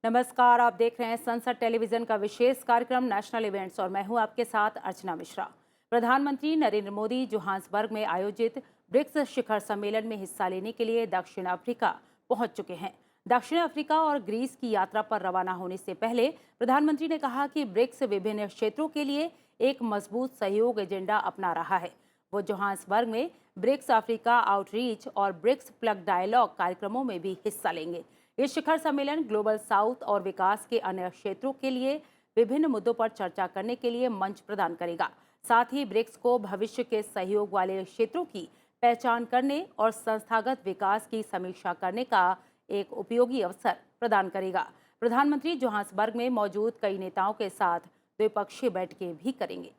नमस्कार, आप देख रहे हैं संसद टेलीविजन का विशेष कार्यक्रम नेशनल इवेंट्स और मैं हूं आपके साथ अर्चना मिश्रा। प्रधानमंत्री नरेंद्र मोदी जोहान्सबर्ग में आयोजित ब्रिक्स शिखर सम्मेलन में हिस्सा लेने के लिए दक्षिण अफ्रीका पहुंच चुके हैं। दक्षिण अफ्रीका और ग्रीस की यात्रा पर रवाना होने से पहले प्रधानमंत्री ने कहा कि ब्रिक्स विभिन्न क्षेत्रों के लिए एक मजबूत सहयोग एजेंडा अपना रहा है। वो जोहान्सबर्ग में ब्रिक्स अफ्रीका आउटरीच और ब्रिक्स प्लग डायलॉग कार्यक्रमों में भी हिस्सा लेंगे। ये शिखर सम्मेलन ग्लोबल साउथ और विकास के अन्य क्षेत्रों के लिए विभिन्न मुद्दों पर चर्चा करने के लिए मंच प्रदान करेगा। साथ ही ब्रिक्स को भविष्य के सहयोग वाले क्षेत्रों की पहचान करने और संस्थागत विकास की समीक्षा करने का एक उपयोगी अवसर प्रदान करेगा। प्रधानमंत्री जोहान्सबर्ग में मौजूद कई नेताओं के साथ द्विपक्षीय बैठकें भी करेंगे।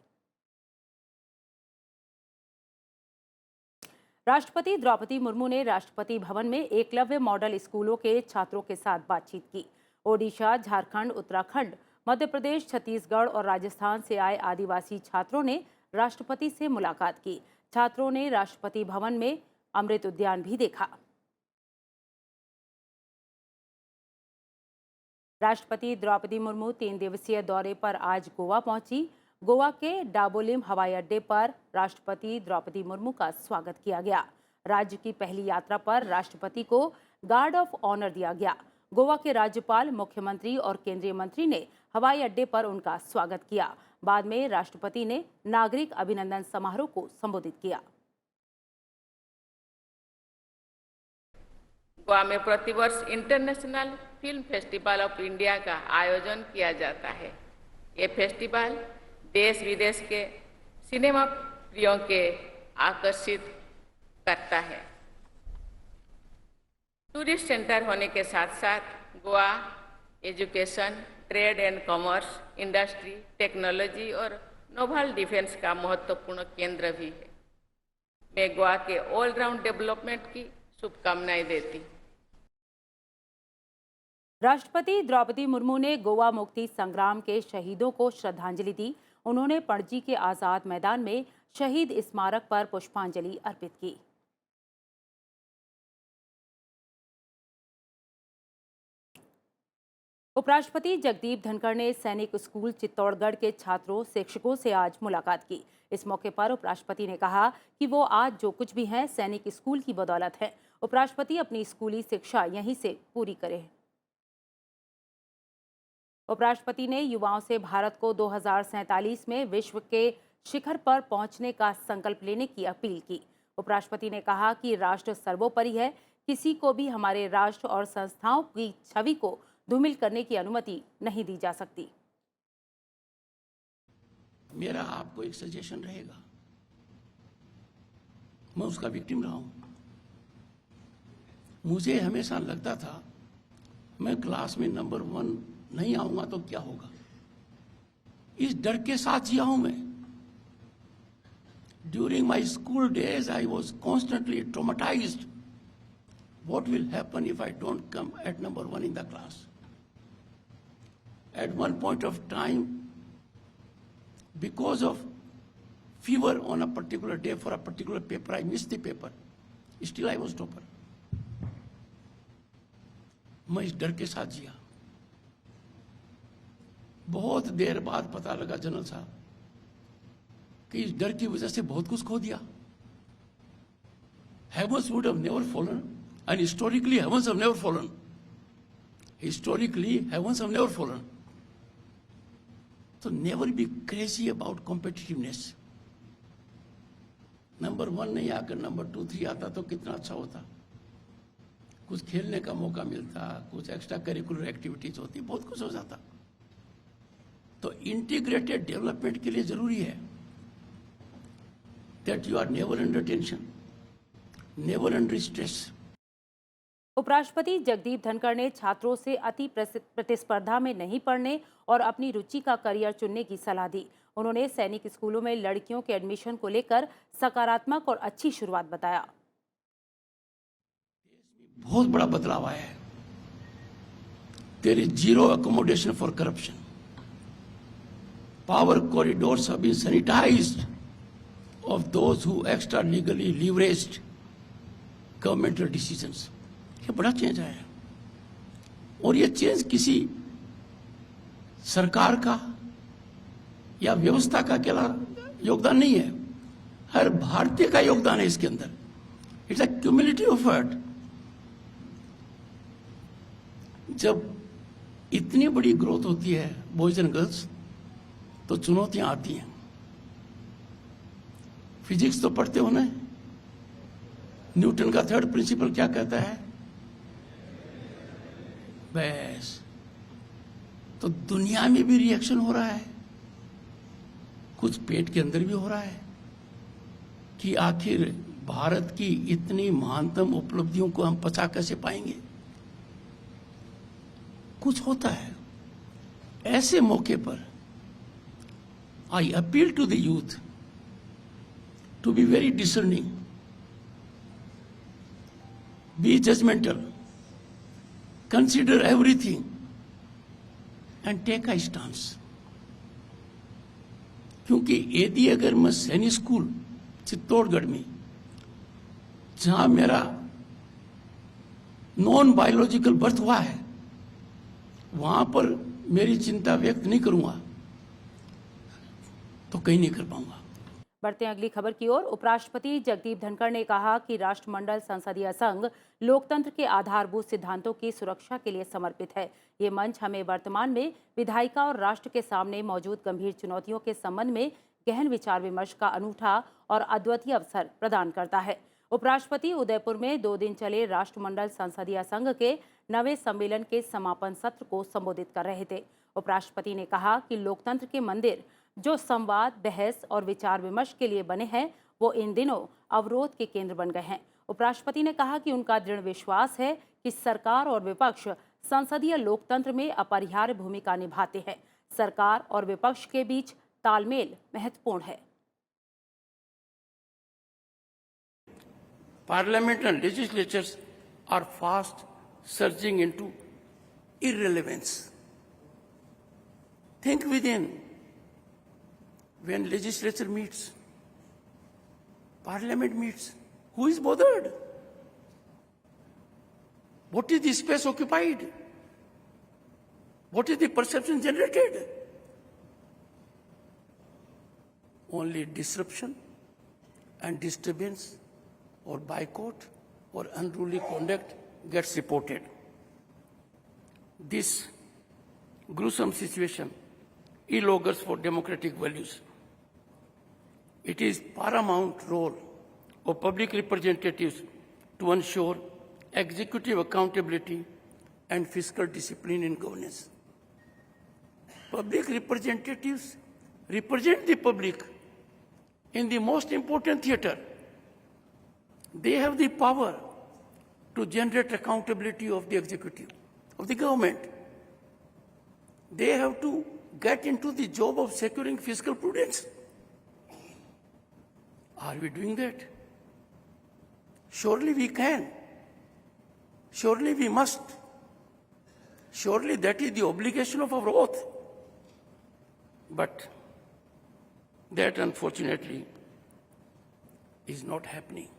राष्ट्रपति द्रौपदी मुर्मू ने राष्ट्रपति भवन में एकलव्य मॉडल स्कूलों के छात्रों के साथ बातचीत की। ओडिशा, झारखंड, उत्तराखंड, मध्य प्रदेश, छत्तीसगढ़ और राजस्थान से आए आदिवासी छात्रों ने राष्ट्रपति से मुलाकात की। छात्रों ने राष्ट्रपति भवन में अमृत उद्यान भी देखा। राष्ट्रपति द्रौपदी मुर्मू 3 दिवसीय दौरे पर आज गोवा पहुंची। गोवा के डाबोलिम हवाई अड्डे पर राष्ट्रपति द्रौपदी मुर्मू का स्वागत किया गया। राज्य की पहली यात्रा पर राष्ट्रपति को गार्ड ऑफ ऑनर दिया गया। गोवा के राज्यपाल, मुख्यमंत्री और केंद्रीय मंत्री ने हवाई अड्डे पर उनका स्वागत किया। बाद में राष्ट्रपति ने नागरिक अभिनंदन समारोह को संबोधित किया। गोवा में प्रतिवर्ष international film festival of India का आयोजन किया जाता है। ये फेस्टिवल देश विदेश के सिनेमा प्रियों के आकर्षित करता है। टूरिस्ट सेंटर होने के साथ साथ Goa education, trade and commerce, industry, technology और नोवल डिफेंस का महत्वपूर्ण केंद्र भी है। मैं गोवा के ऑलराउंड डेवलपमेंट की शुभकामनाएं देती हूँ। राष्ट्रपति द्रौपदी मुर्मू ने गोवा मुक्ति संग्राम के शहीदों को श्रद्धांजलि दी। उन्होंने पणजी के आजाद मैदान में शहीद स्मारक पर पुष्पांजलि अर्पित की। उपराष्ट्रपति जगदीप धनखड़ ने सैनिक स्कूल चित्तौड़गढ़ के छात्रों, शिक्षकों से आज मुलाकात की। इस मौके पर उपराष्ट्रपति ने कहा कि वो आज जो कुछ भी हैं सैनिक स्कूल की बदौलत है। उपराष्ट्रपति अपनी स्कूली शिक्षा यहीं से पूरी करें। उपराष्ट्रपति ने युवाओं से भारत को 2047 में विश्व के शिखर पर पहुंचने का संकल्प लेने की अपील की। उपराष्ट्रपति ने कहा कि राष्ट्र सर्वोपरि है, किसी को भी हमारे राष्ट्र और संस्थाओं की छवि को धूमिल करने की अनुमति नहीं दी जा सकती। मेरा आपको एक सजेशन रहेगा, मैं उसका विक्टिम रहा हूं। मुझे हमेशा लगता था मैं क्लास में नंबर 1 नहीं आऊंगा तो क्या होगा, इस डर के साथ जिया हूं मैं। During my school days I was constantly traumatised. What will happen if I don't come at number 1 in the class? At one point of time, because of fever on a particular day for a particular paper, I missed the paper. Still I was topper. मैं इस डर के साथ जिया। बहुत देर बाद पता लगा general साहब कि इस डर की वजह से बहुत कुछ खो दिया। Heavens would have never fallen, and historically heavens have never fallen. Historically heavens have never fallen. So never be crazy about competitiveness. Number 1 नहीं आकर नंबर 2, 3 आता तो कितना अच्छा होता। कुछ खेलने का मौका मिलता, कुछ एक्स्ट्रा करिकुलर एक्टिविटीज होती, बहुत कुछ हो जाता। तो इंटीग्रेटेड डेवलपमेंट के लिए जरूरी है that you are never under tension, never under stress. उपराष्ट्रपति जगदीप धनखड़ ने छात्रों से अति प्रतिस्पर्धा में नहीं पड़ने और अपनी रुचि का करियर चुनने की सलाह दी। उन्होंने सैनिक स्कूलों में लड़कियों के एडमिशन को लेकर सकारात्मक और अच्छी शुरुआत बताया। बहुत बड़ा बदलाव आया है। There is zero accommodation for corruption. Power corridors have been sanitised of those who extra legally leveraged governmental decisions. ये बड़ा चेंज आया है। और ये चेंज किसी सरकार का या व्यवस्था का अकेला योगदान नहीं है, हर भारतीय का योगदान है इसके अंदर। It's a cumulative effort. जब इतनी बड़ी ग्रोथ होती है बॉयज एंड गर्ल्स, तो चुनौतियां आती हैं। फिजिक्स तो पढ़ते हो ना, न्यूटन का थर्ड प्रिंसिपल क्या कहता है? बस, तो दुनिया में भी रिएक्शन हो रहा है, कुछ पेट के अंदर भी हो रहा है कि आखिर भारत की इतनी महानतम उपलब्धियों को हम पचा कैसे पाएंगे। कुछ होता है। ऐसे मौके पर I appeal to the youth to be very discerning, be judgmental, consider everything and take a stance। क्योंकि यदि अगर मैं सैनिक स्कूल चित्तौड़गढ़ में, जहां मेरा नॉन बायोलॉजिकल बर्थ हुआ है, वहां पर मेरी चिंता व्यक्त नहीं करूंगा तो कहीं नहीं कर पाऊंगा। बढ़ते हैं अगली खबर की ओर। उपराष्ट्रपति जगदीप धनखड़ ने कहा कि राष्ट्रमंडल संसदीय संघ लोकतंत्र के आधारभूत सिद्धांतों की सुरक्षा के लिए समर्पित है। ये मंच हमें वर्तमान में विधायिका और राष्ट्र के सामने मौजूद गंभीर चुनौतियों के संबंध में गहन विचार विमर्श का अनूठा और अद्वितीय अवसर प्रदान करता है। उपराष्ट्रपति उदयपुर में 2 दिन चले राष्ट्रमंडल संसदीय संघ के 9वें सम्मेलन के समापन सत्र को संबोधित कर रहे थे। उपराष्ट्रपति ने कहा कि लोकतंत्र के मंदिर जो संवाद, बहस और विचार विमर्श के लिए बने हैं, वो इन दिनों अवरोध के केंद्र बन गए हैं। उपराष्ट्रपति ने कहा कि उनका दृढ़ विश्वास है कि सरकार और विपक्ष संसदीय लोकतंत्र में अपरिहार्य भूमिका निभाते हैं। सरकार और विपक्ष के बीच तालमेल महत्वपूर्ण है। Parliament and legislatures are fast surging into irrelevance. Think within. When legislature meets, Parliament meets, who is bothered? What is the space occupied? What is the perception generated? Only disruption and disturbance or boycott or unruly conduct gets reported. This gruesome situation ill augurs for democratic values. It is paramount role of public representatives to ensure executive accountability and fiscal discipline in governance. Public representatives represent the public in the most important theater. They have the power to generate accountability of the executive, of the government. They have to get into the job of securing fiscal prudence. Are we doing that? Surely we can. Surely we must. Surely that is the obligation of our oath. But that unfortunately is not happening.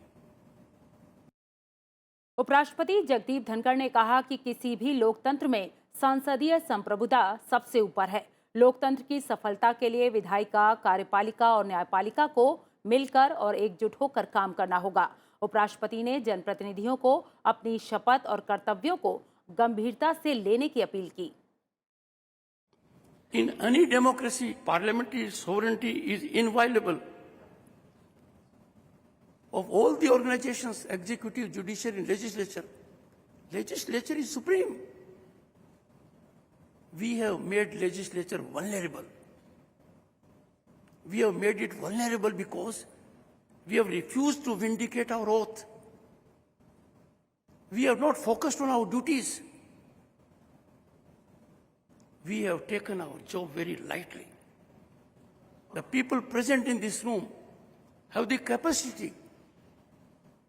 उपराष्ट्रपति जगदीप धनखड़ ने कहा कि किसी भी लोकतंत्र में संसदीय संप्रभुता सबसे ऊपर है। लोकतंत्र की सफलता के लिए विधायिका, कार्यपालिका और न्यायपालिका को मिलकर और एकजुट होकर काम करना होगा। उपराष्ट्रपति ने जनप्रतिनिधियों को अपनी शपथ और कर्तव्यों को गंभीरता से लेने की अपील की। In any democracy, parliamentary sovereignty is inviolable. Of all the organizations, executive, judiciary, and legislature, Legislature is supreme. We have made legislature vulnerable. We have made it vulnerable because we have refused to vindicate our oath. We have not focused on our duties. We have taken our job very lightly. The people present in this room have the capacity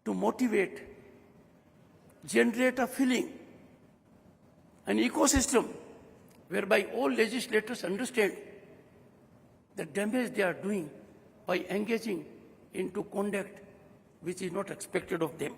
to motivate, generate a feeling, an ecosystem whereby all legislators understand the damage they are doing by engaging into conduct which is not expected of them.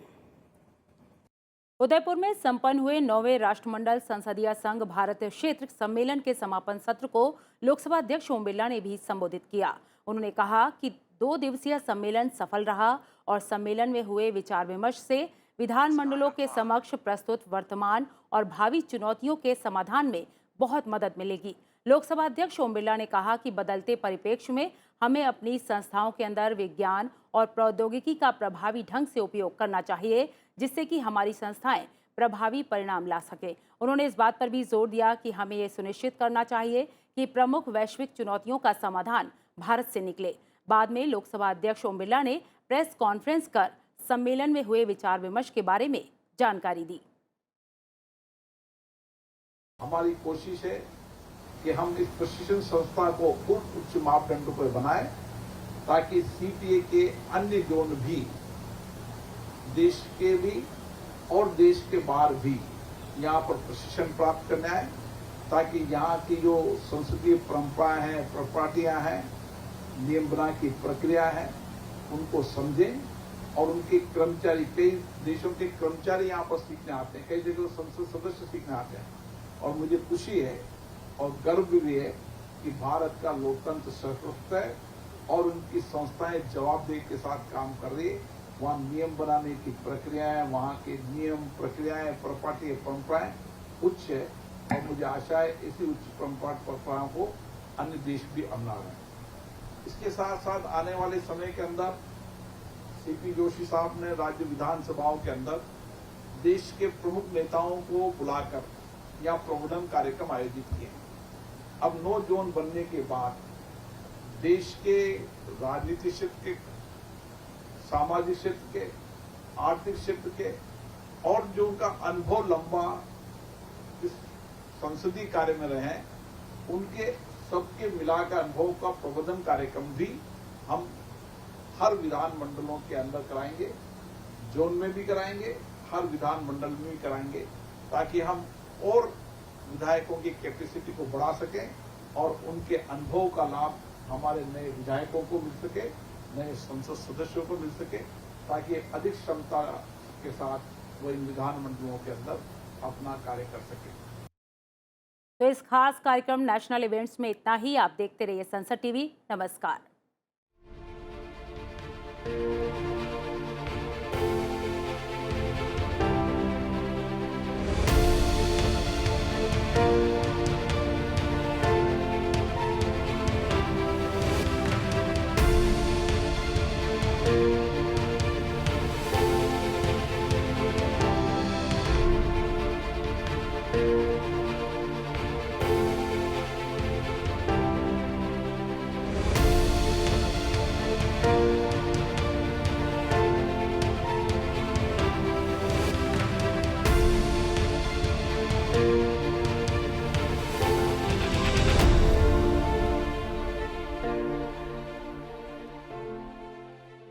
Udaipur में संपन्न हुए 9वें राष्ट्रमंडल संसदीय संघ भारत क्षेत्र सम्मेलन के समापन सत्र को लोकसभा अध्यक्ष ओम बिरला ने भी संबोधित किया। उन्होंने कहा कि 2 दिवसीय सम्मेलन सफल रहा और सम्मेलन में हुए विचार विमर्श से विधानमंडलों के समक्ष प्रस्तुत वर्तमान और भावी चुनौतियों के समाधान में बहुत मदद मिलेगी। लोकसभा अध्यक्ष ओम बिरला ने कहा कि बदलते परिप्रेक्ष्य में हमें अपनी संस्थाओं के अंदर विज्ञान और प्रौद्योगिकी का प्रभावी ढंग से उपयोग करना चाहिए, जिससे कि हमारी संस्थाएं प्रभावी परिणाम ला सके। उन्होंने इस बात पर भी जोर दिया कि हमें ये सुनिश्चित करना चाहिए कि प्रमुख वैश्विक चुनौतियों का समाधान भारत से निकले। बाद में लोकसभा अध्यक्ष ओम बिरला ने प्रेस कॉन्फ्रेंस कर सम्मेलन में हुए विचार विमर्श के बारे में जानकारी दी। हमारी कोशिश है कि हम इस प्रशिक्षण संस्था को उच्च मापदंडों पर बनाएं ताकि सीपीए के अन्य जोन भी देश के भी और देश के बाहर भी यहाँ पर प्रशिक्षण प्राप्त करने आए, ताकि यहाँ की जो संसदीय परंपराएं हैं, प्रॉपर्टियां हैं, नियम बना की प्रक्रिया है, उनको समझें और उनके कर्मचारी, कई देशों के कर्मचारी यहाँ पर सीखने आते हैं, कई जगह संसद सदस्य सीखने आते हैं। और मुझे खुशी है और गर्व भी है कि भारत का लोकतंत्र सशक्त है और उनकी संस्थाएं जवाबदेही के साथ काम कर रही है। वहाँ नियम बनाने की प्रक्रियाएं, वहाँ के नियम, प्रक्रियाएं, प्रॉपर्टी, परंपराएं उच्च है और मुझे आशा है इसी उच्च परंपराओं को अन्य देश भी अपना रहे हैं। इसके साथ साथ आने वाले समय के अंदर सीपी जोशी साहब ने राज्य विधानसभाओं के अंदर देश के प्रमुख नेताओं को बुलाकर या प्रबोधन कार्यक्रम आयोजित किए। अब 9 जोन बनने के बाद देश के राजनीतिक क्षेत्र के, सामाजिक क्षेत्र के, आर्थिक क्षेत्र के और जो उनका अनुभव लंबा इस संसदीय कार्य में रहे हैं, उनके सबके मिलाकर अनुभव का प्रबोधन कार्यक्रम भी हम हर विधान मंडलों के अंदर कराएंगे, जोन में भी कराएंगे, हर विधान मंडल में भी कराएंगे, ताकि हम और विधायकों की कैपेसिटी को बढ़ा सकें और उनके अनुभव का लाभ हमारे नए विधायकों को मिल सके, नए संसद सदस्यों को मिल सके, ताकि अधिक क्षमता के साथ वो इन विधान मंडलों के अंदर अपना कार्य कर सके। तो इस खास कार्यक्रम नेशनल इवेंट्स में इतना ही। आप देखते रहिए संसद टीवी। नमस्कार।